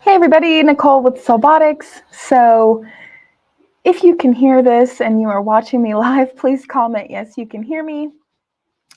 Hey everybody, Nicole with Selbotics. So if you can hear this and you are watching me live, please comment yes, you can hear me.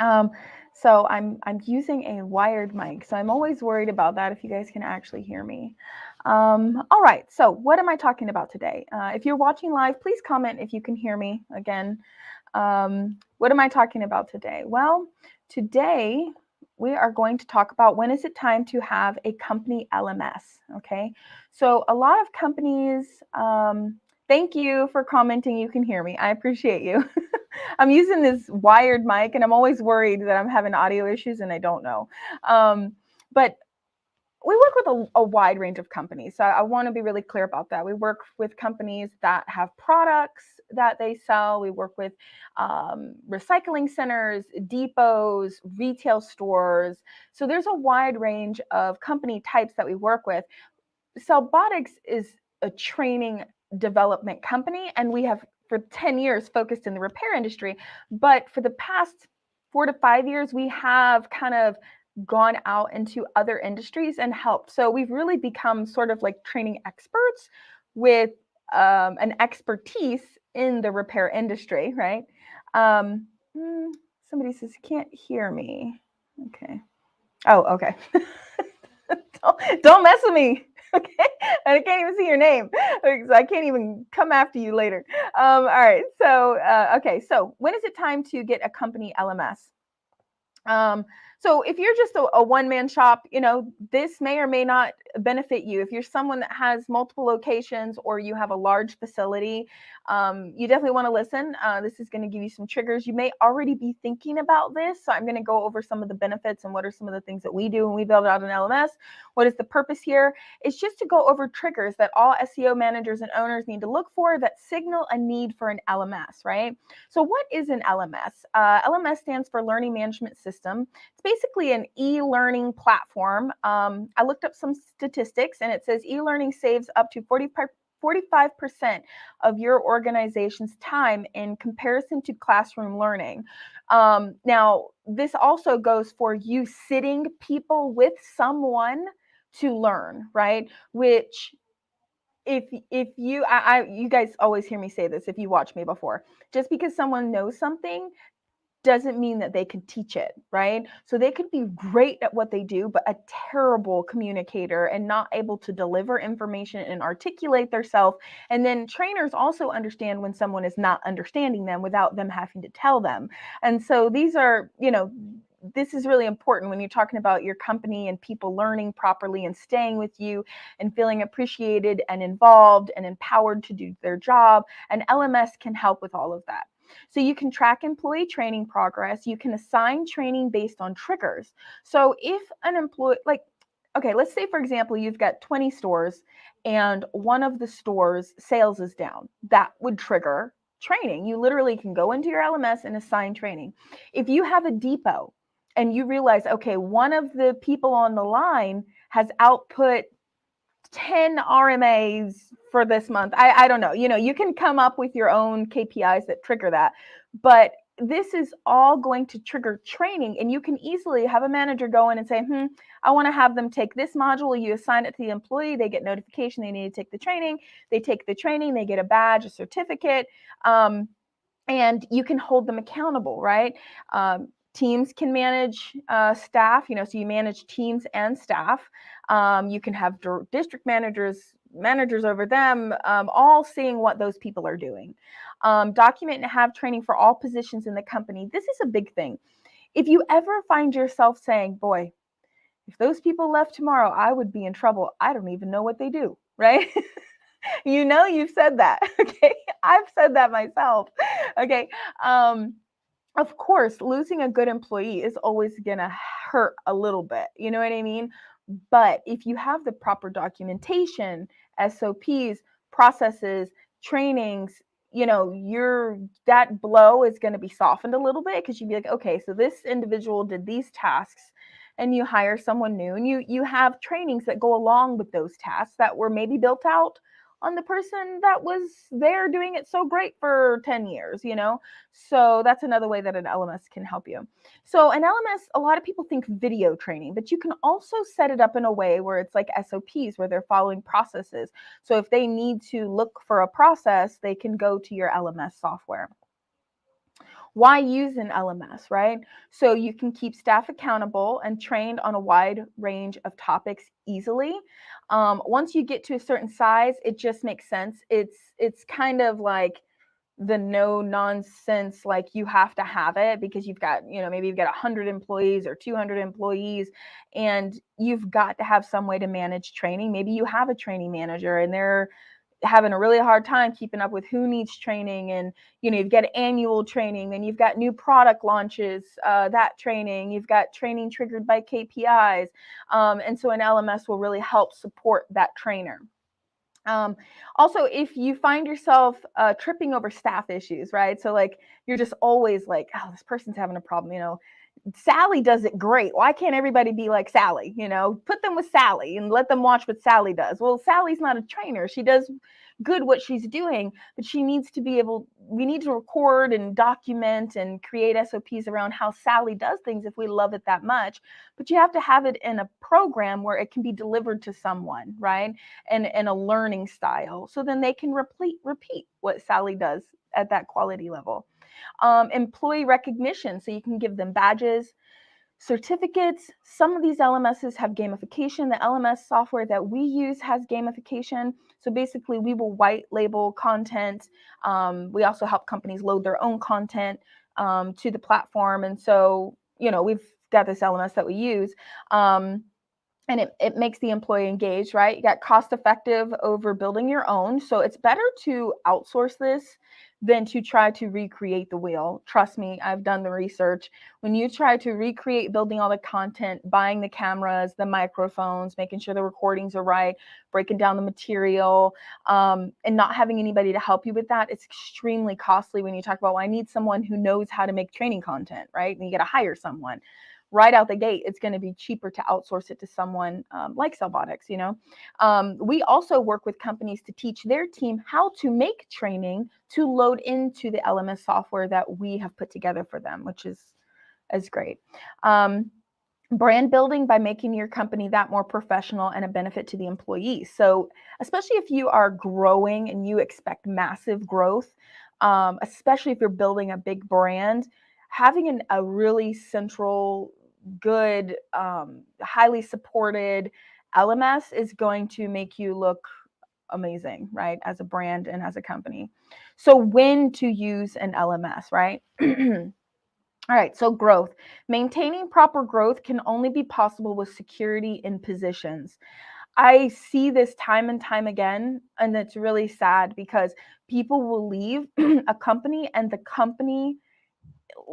So I'm using a wired mic, so I'm always worried about that if you guys can actually hear me. All right, so what am I talking about today? If you're watching live, please comment if you can hear me again. What am I talking about today? Well, today we are going to talk about when is it time to have a company LMS, okay? So a lot of companies, thank you for commenting you can hear me. I appreciate you. I'm using this wired mic and I'm always worried that I'm having audio issues and I don't know. But we work with a wide range of companies. So I want to be really clear about that. We work with companies that have products that they sell. We work with recycling centers, depots, retail stores. So there's a wide range of company types that we work with. Selbotics is a training development company, and we have for 10 years focused in the repair industry. But for the past 4 to 5 years, we have kind of gone out into other industries and helped. So we've really become sort of like training experts with an expertise in the repair industry, right? Somebody says, can't hear me. Okay. Oh, okay. don't mess with me. Okay, I can't even see your name, so I can't even come after you later. All right, so okay, so when is it time to get a company LMS? So if you're just a one-man shop, this may or may not benefit you. If you're someone that has multiple locations or you have a large facility, you definitely want to listen. This is going to give you some triggers. You may already be thinking about this. So I'm going to go over some of the benefits and what are some of the things that we do when we build out an LMS. What is the purpose here? It's just to go over triggers that all SEO managers and owners need to look for that signal a need for an LMS, right? So what is an LMS? LMS stands for Learning Management System. It's basically an e-learning platform. I looked up some statistics and it says e-learning saves up to 45% of your organization's time in comparison to classroom learning. Now, this also goes for you sitting people with someone to learn, right? Which if you you guys always hear me say this if you watch me before, just because someone knows something doesn't mean that they can teach it, right? So they could be great at what they do, but a terrible communicator and not able to deliver information and articulate themselves. And then trainers also understand when someone is not understanding them without them having to tell them. And so these are, this is really important when you're talking about your company and people learning properly and staying with you and feeling appreciated and involved and empowered to do their job. And LMS can help with all of that. So you can track employee training progress. You can assign training based on triggers. So if an employee, okay, let's say, for example, you've got 20 stores and one of the stores sales is down. That would trigger training. You literally can go into your LMS and assign training. If you have a depot and you realize, okay, one of the people on the line has output 10 RMAs for this month. I don't know. You can come up with your own KPIs that trigger that. But this is all going to trigger training, and you can easily have a manager go in and say, I want to have them take this module. You assign it to the employee. They get notification they need to take the training. They take the training. They get a badge, a certificate, and you can hold them accountable, right? Teams can manage staff, so you manage teams and staff. You can have district managers over them, all seeing what those people are doing. Document and have training for all positions in the company. This is a big thing. If you ever find yourself saying, boy, if those people left tomorrow, I would be in trouble. I don't even know what they do, right? You've said that. Okay. I've said that myself. Okay. Of course, losing a good employee is always going to hurt a little bit. You know what I mean? But if you have the proper documentation, SOPs, processes, trainings, that blow is going to be softened a little bit because you'd be like, okay, so this individual did these tasks and you hire someone new and you have trainings that go along with those tasks that were maybe built out on the person that was there doing it so great for 10 years, So that's another way that an LMS can help you. So an LMS, a lot of people think video training, but you can also set it up in a way where it's like SOPs, where they're following processes. So if they need to look for a process, they can go to your LMS software. Why use an LMS, right? So you can keep staff accountable and trained on a wide range of topics easily. Once you get to a certain size, it just makes sense. It's kind of like the no nonsense, like you have to have it because you've got, maybe you've got 100 employees or 200 employees, and you've got to have some way to manage training. Maybe you have a training manager and they're having a really hard time keeping up with who needs training, and you've got annual training, then you've got new product launches, that training, you've got training triggered by KPIs, and so an LMS will really help support that trainer. Also, if you find yourself tripping over staff issues, right? So like you're just always like, oh, this person's having a problem, Sally does it great. Why can't everybody be like Sally? Put them with Sally and let them watch what Sally does. Well, Sally's not a trainer. She does good what she's doing, but we need to record and document and create SOPs around how Sally does things if we love it that much. But you have to have it in a program where it can be delivered to someone, right? And in a learning style. So then they can repeat what Sally does at that quality level. Employee recognition, so you can give them badges, certificates. Some of these LMSs have gamification. The LMS software that we use has gamification. So basically, we will white label content. We also help companies load their own content to the platform. And so, we've got this LMS that we use. And it makes the employee engaged, right? You got cost effective over building your own. So it's better to outsource this than to try to recreate the wheel. Trust me, I've done the research. When you try to recreate building all the content, buying the cameras, the microphones, making sure the recordings are right, breaking down the material, and not having anybody to help you with that, it's extremely costly when you talk about, well, I need someone who knows how to make training content, right? And you got to hire someone. Right out the gate, it's going to be cheaper to outsource it to someone like Selbotics. We also work with companies to teach their team how to make training to load into the LMS software that we have put together for them, which is great. Brand building by making your company that more professional and a benefit to the employees. So especially if you are growing and you expect massive growth, especially if you're building a big brand, having a really central, good, highly supported LMS is going to make you look amazing, right? As a brand and as a company. So when to use an LMS, right? All right, so growth. Maintaining proper growth can only be possible with security in positions. I see this time and time again, and it's really sad because people will leave a company and the company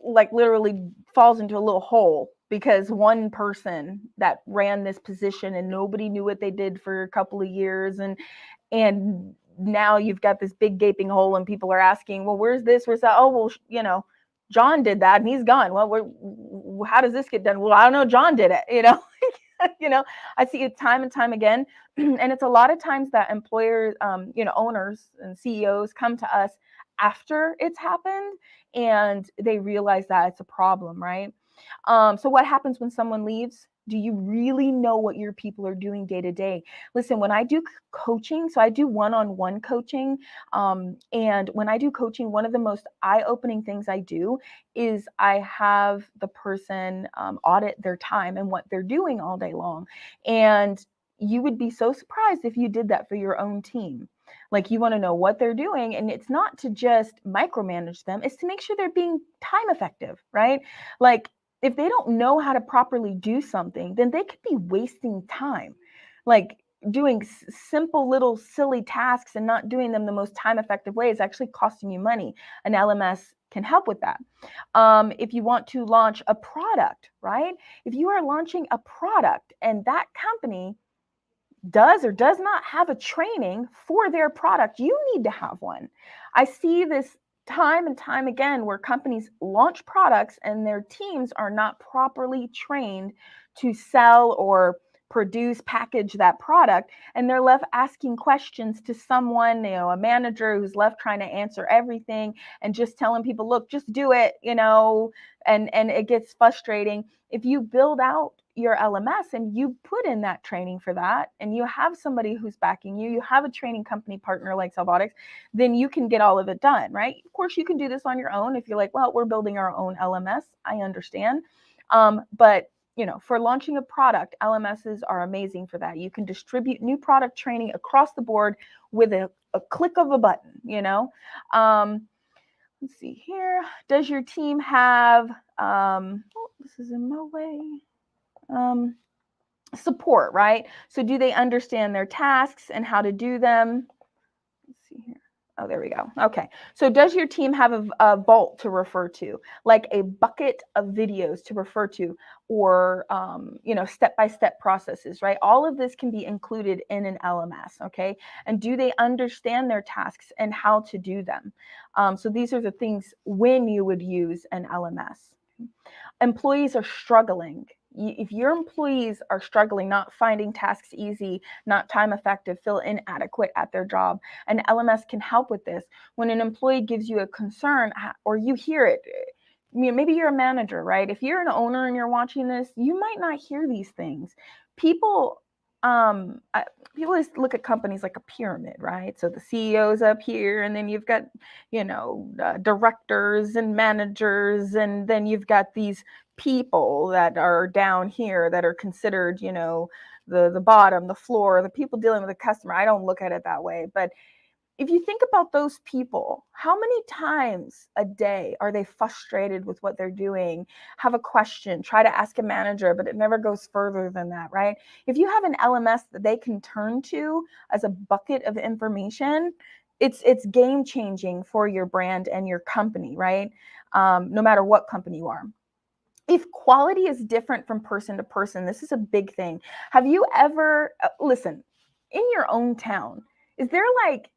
like literally falls into a little hole because one person that ran this position and nobody knew what they did for a couple of years, and now you've got this big gaping hole and people are asking, well, where's that? Oh, well, John did that and he's gone. Well, how does this get done? Well, I don't know, John did it. I see it time and time again. And it's a lot of times that employers, owners and CEOs come to us after it's happened and they realize that it's a problem, right? So what happens when someone leaves? Do you really know what your people are doing day to day? Listen, when I do coaching, so I do one-on-one coaching, and when I do coaching, one of the most eye-opening things I do is I have the person audit their time and what they're doing all day long. And you would be so surprised if you did that for your own team. Like, you want to know what they're doing, and it's not to just micromanage them, it's to make sure they're being time effective, right? Like, if they don't know how to properly do something, then they could be wasting time, like doing simple little silly tasks and not doing them the most time effective way is actually costing you money. An LMS can help with that. If you want to launch a product, right? If you are launching a product and that company does or does not have a training for their product, you need to have one. I see this time and time again where companies launch products and their teams are not properly trained to sell or produce, package that product, and they're left asking questions to someone, a manager who's left trying to answer everything and just telling people, look, just do it, and it gets frustrating. If you build out your LMS and you put in that training for that, and you have somebody who's backing you, you have a training company partner like Selbotics, then you can get all of it done, right? Of course, you can do this on your own. If you're like, well, we're building our own LMS, I understand. But for launching a product, LMSs are amazing for that. You can distribute new product training across the board with a click of a button, Let's see here. Does your team have, this is in my way, support, right? So do they understand their tasks and how to do them? Let's see here. Oh, there we go. Okay. So does your team have a vault to refer to, like a bucket of videos to refer to, or, step-by-step processes, right? All of this can be included in an LMS, okay? And do they understand their tasks and how to do them? So these are the things when you would use an LMS. Employees are struggling. If your employees are struggling, not finding tasks easy, not time effective, feel inadequate at their job, an LMS can help with this. When an employee gives you a concern or you hear it, maybe you're a manager, right? If you're an owner and you're watching this, you might not hear these things. People look at companies like a pyramid, right? So the CEO's up here, and then you've got, directors and managers, and then you've got these people that are down here that are considered, the bottom, the floor, the people dealing with the customer. I don't look at it that way, but if you think about those people, how many times a day are they frustrated with what they're doing, have a question, try to ask a manager, but it never goes further than that, right? If you have an LMS that they can turn to as a bucket of information, it's game changing for your brand and your company, right? No matter what company you are. If quality is different from person to person, this is a big thing. Have you ever, listen, in your own town, is there like,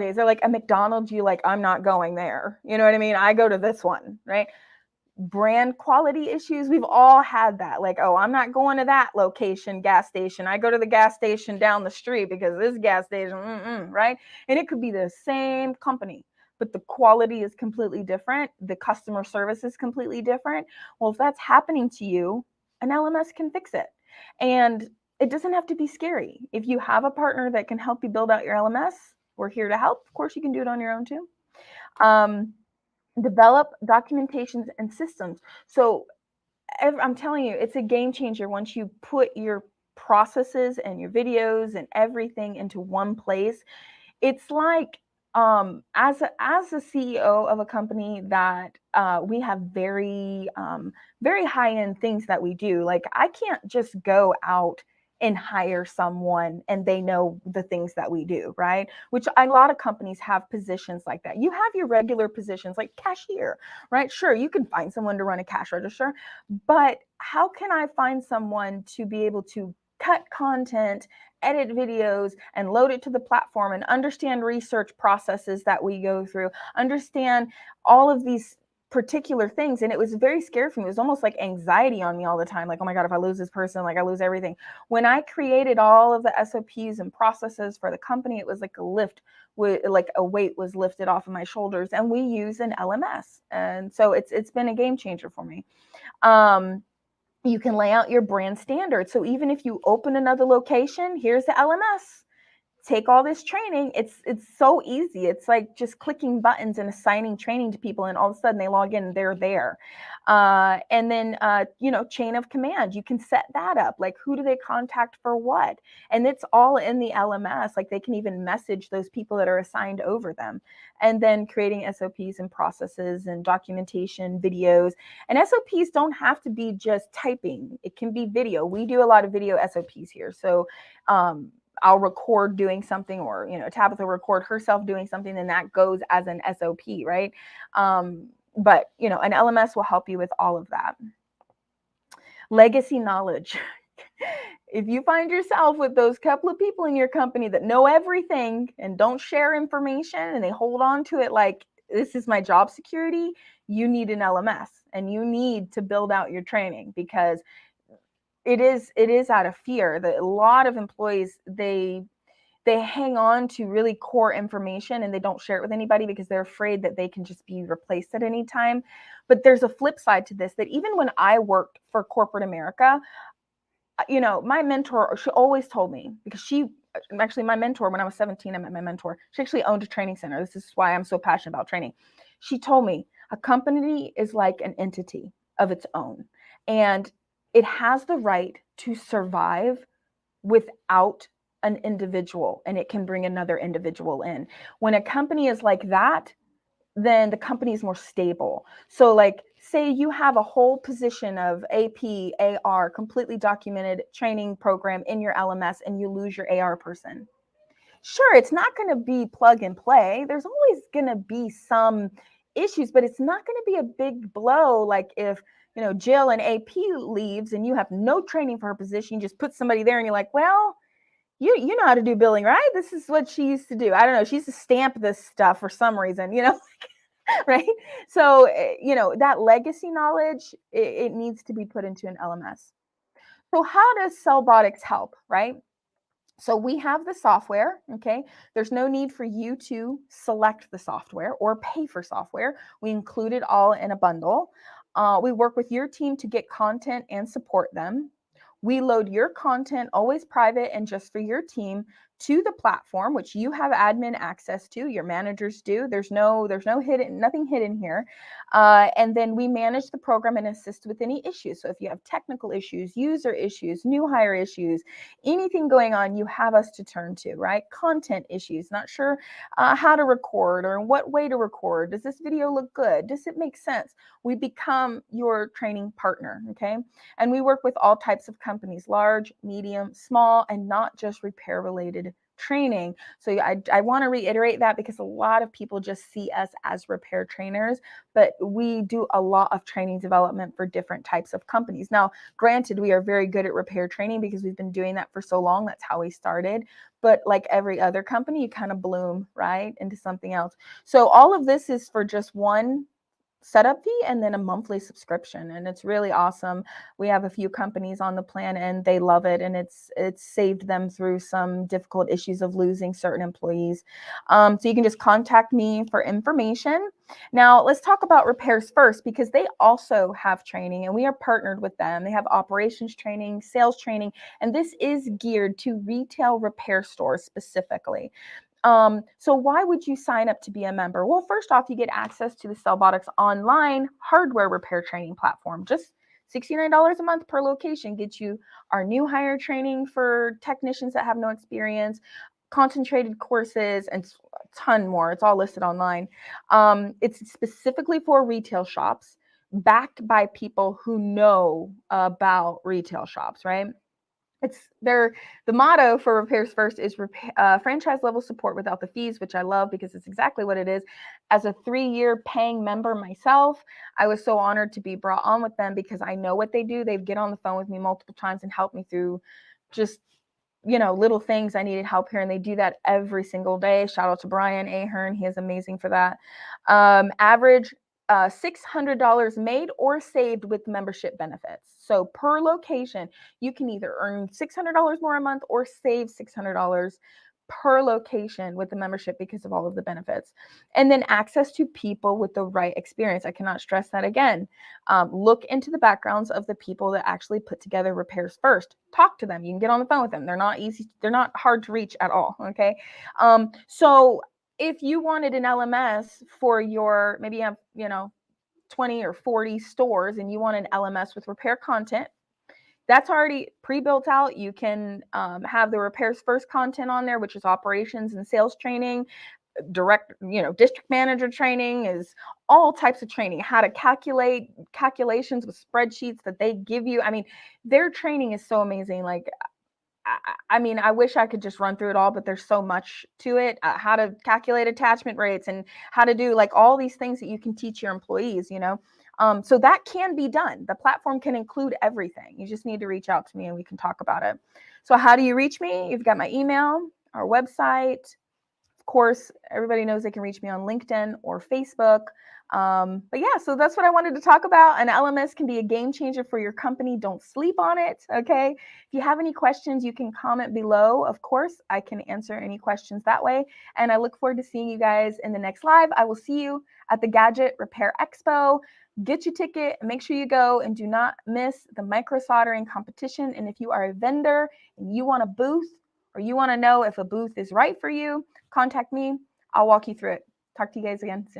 is there like a McDonald's you like, I'm not going there? You know what I mean? I go to this one, right? Brand quality issues, we've all had that. Like, oh, I'm not going to that location, gas station. I go to the gas station down the street because this gas station, right? And it could be the same company, but the quality is completely different. The customer service is completely different. Well, if that's happening to you, an LMS can fix it. And it doesn't have to be scary. If you have a partner that can help you build out your LMS, we're here to help. Of course, you can do it on your own too. Develop documentations and systems. So I'm telling you, it's a game changer once you put your processes and your videos and everything into one place. It's like, as a CEO of a company that we have very high end things that we do. Like, I can't just go out and hire someone and they know the things that we do, right? Which a lot of companies have positions like that. You have your regular positions like cashier, right? Sure, you can find someone to run a cash register, but how can I find someone to be able to cut content, edit videos, and load it to the platform, and understand research processes that we go through, understand all of these particular things? And it was very scary for me. It was almost like anxiety on me all the time. Like, oh my God, if I lose this person, like I lose everything. When I created all of the SOPs and processes for the company, it was like a weight was lifted off of my shoulders. And we use an LMS. And so it's been a game changer for me. You can lay out your brand standards. So even if you open another location, here's the LMS. Take all this training. It's so easy. It's like just clicking buttons and assigning training to people, and all of a sudden they log in and they're there. And then chain of command, you can set that up. Like, who do they contact for what? And it's all in the LMS. Like, they can even message those people that are assigned over them. And then creating SOPs and processes and documentation, videos. And SOPs don't have to be just typing. It can be video. We do a lot of video SOPs here. So I'll record doing something, or Tabitha record herself doing something, and that goes as an SOP, right? But an LMS will help you with all of that. Legacy knowledge. If you find yourself with those couple of people in your company that know everything and don't share information, and they hold on to it like this is my job security, you need an LMS, and you need to build out your training, because it is out of fear that a lot of employees, they hang on to really core information and they don't share it with anybody because they're afraid that they can just be replaced at any time. But there's a flip side to this, that even when I worked for corporate America, my mentor, she always told me, because my mentor, when I was 17, I met my mentor. She actually owned a training center. This is why I'm so passionate about training. She told me a company is like an entity of its own, and it has the right to survive without an individual, and it can bring another individual in. When a company is like that, then the company is more stable. So like, say you have a whole position of AP, AR, completely documented training program in your LMS, and you lose your AR person. Sure, it's not going to be plug and play. There's always going to be some issues, but it's not going to be a big blow. Like if, Jill and AP leaves and you have no training for her position, you just put somebody there and you're like, well, you know how to do billing, right? This is what she used to do. I don't know. She used to stamp this stuff for some reason, right? So, that legacy knowledge, it needs to be put into an LMS. So how does Selbotics help, right? So we have the software, okay? There's no need for you to select the software or pay for software. We include it all in a bundle. We work with your team to get content and support them. We load your content, always private and just for your team, to the platform, which you have admin access to. Your managers do. There's nothing hidden here. And then we manage the program and assist with any issues. So if you have technical issues, user issues, new hire issues, anything going on, you have us to turn to, right? Content issues, not sure how to record or what way to record. Does this video look good? Does it make sense? We become your training partner, okay? And we work with all types of companies, large, medium, small, and not just repair related training. So I want to reiterate that, because a lot of people just see us as repair trainers, but we do a lot of training development for different types of companies. Now, granted, we are very good at repair training because we've been doing that for so long. That's how we started. But like every other company, you kind of bloom, right, into something else. So all of this is for just one setup fee and then a monthly subscription, and it's really awesome. We have a few companies on the plan and they love it, and it's saved them through some difficult issues of losing certain employees. So you can just contact me for information. Now let's talk about Repairs First, because they also have training and we are partnered with them. They have operations training, sales training, and this is geared to retail repair stores specifically. So why would you sign up to be a member? Well, first off, you get access to the Selbotics online hardware repair training platform. Just $69 a month per location gets you our new hire training for technicians that have no experience, concentrated courses, and a ton more. It's all listed online. It's specifically for retail shops, backed by people who know about retail shops, right? The motto for Repairs First is franchise level support without the fees, which I love because it's exactly what it is. As a 3-year paying member myself, I was so honored to be brought on with them because I know what they do. They get on the phone with me multiple times and help me through just little things I needed help here, and they do that every single day. Shout out to Brian Ahern. He is amazing for that. Average $600 made or saved with membership benefits. So per location, you can either earn $600 more a month or save $600 per location with the membership because of all of the benefits. And then access to people with the right experience. I cannot stress that again. Look into the backgrounds of the people that actually put together Repairs First. Talk to them. You can get on the phone with them. They're not easy. They're not hard to reach at all. Okay. So if you wanted an LMS for your, maybe you have, 20 or 40 stores and you want an LMS with repair content, that's already pre-built out. You can have the Repairs First content on there, which is operations and sales training, direct, district manager training, is all types of training, how to calculate calculations with spreadsheets that they give you. I mean, their training is so amazing. Like, I wish I could just run through it all, but there's so much to it. How to calculate attachment rates and how to do like all these things that you can teach your employees, so that can be done. The platform can include everything. You just need to reach out to me and we can talk about it. So how do you reach me? You've got my email, our website. Of course, everybody knows they can reach me on LinkedIn or Facebook. But yeah, so that's what I wanted to talk about. An LMS can be a game changer for your company. Don't sleep on it, okay? If you have any questions, you can comment below. Of course, I can answer any questions that way. And I look forward to seeing you guys in the next live. I will see you at the Gadget Repair Expo. Get your ticket, make sure you go, and do not miss the micro soldering competition. And if you are a vendor and you want a booth, or you want to know if a booth is right for you, contact me. I'll walk you through it. Talk to you guys again soon.